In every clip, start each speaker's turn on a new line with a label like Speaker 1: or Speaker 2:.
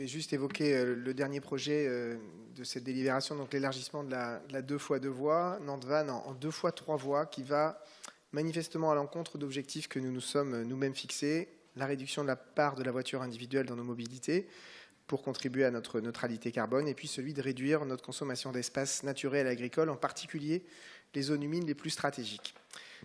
Speaker 1: Je vais juste évoquer le dernier projet de cette délibération, donc l'élargissement de la 2 fois 2 voies, Nantes-Vannes en 2 fois 3 voies, qui va manifestement à l'encontre d'objectifs que nous nous sommes nous-mêmes fixés, la réduction de la part de la voiture individuelle dans nos mobilités pour contribuer à notre neutralité carbone, et puis celui de réduire notre consommation d'espace naturel et agricole, en particulier les zones humides les plus stratégiques.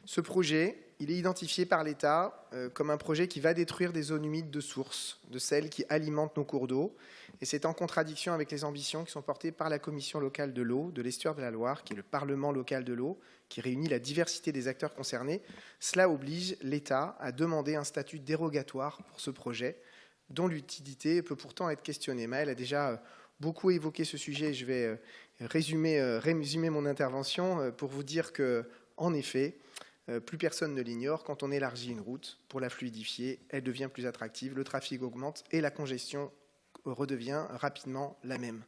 Speaker 1: Ce projet, il est identifié par l'État comme un projet qui va détruire des zones humides de source, de celles qui alimentent nos cours d'eau. Et c'est en contradiction avec les ambitions qui sont portées par la Commission locale de l'eau de l'Estuaire de la Loire, qui est le Parlement local de l'eau, qui réunit la diversité des acteurs concernés. Cela oblige l'État à demander un statut dérogatoire pour ce projet, dont l'utilité peut pourtant être questionnée. Maëlle a déjà beaucoup évoqué ce sujet. Je vais résumer mon intervention pour vous dire que, en effet, plus personne ne l'ignore, quand on élargit une route pour la fluidifier, elle devient plus attractive, le trafic augmente et la congestion redevient rapidement la même.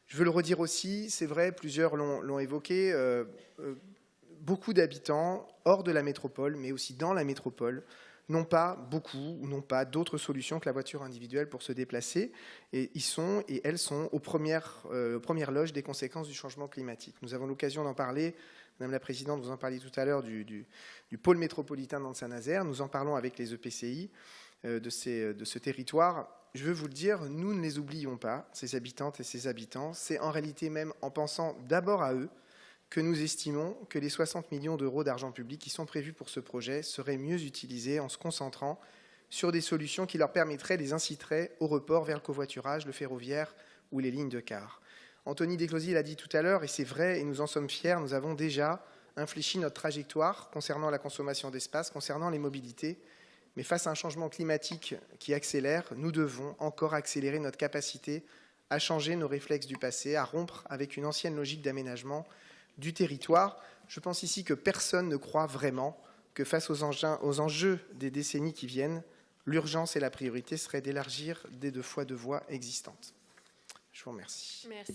Speaker 1: Je veux le redire aussi, c'est vrai, plusieurs l'ont évoqué, beaucoup d'habitants hors de la métropole, mais aussi dans la métropole, n'ont pas beaucoup ou n'ont pas d'autres solutions que la voiture individuelle pour se déplacer, et elles sont aux premières loges des conséquences du changement climatique. Nous avons l'occasion d'en parler. Madame la Présidente, vous en parliez tout à l'heure du pôle métropolitain Nantes-Saint-Nazaire. Nous en parlons avec les EPCI de ce territoire. Je veux vous le dire, nous ne les oublions pas, ces habitantes et ces habitants. C'est en réalité même en pensant d'abord à eux que nous estimons que les 60 millions d'euros d'argent public qui sont prévus pour ce projet seraient mieux utilisés en se concentrant sur des solutions qui leur permettraient, les inciteraient au report vers le covoiturage, le ferroviaire ou les lignes de car. Anthony Desclosiers l'a dit tout à l'heure, et c'est vrai, et nous en sommes fiers, nous avons déjà infléchi notre trajectoire concernant la consommation d'espace, concernant les mobilités. Mais face à un changement climatique qui accélère, nous devons encore accélérer notre capacité à changer nos réflexes du passé, à rompre avec une ancienne logique d'aménagement du territoire. Je pense ici que personne ne croit vraiment que face aux enjeux des décennies qui viennent, l'urgence et la priorité seraient d'élargir des 2 fois 2 voies existantes. Je vous remercie.
Speaker 2: Merci.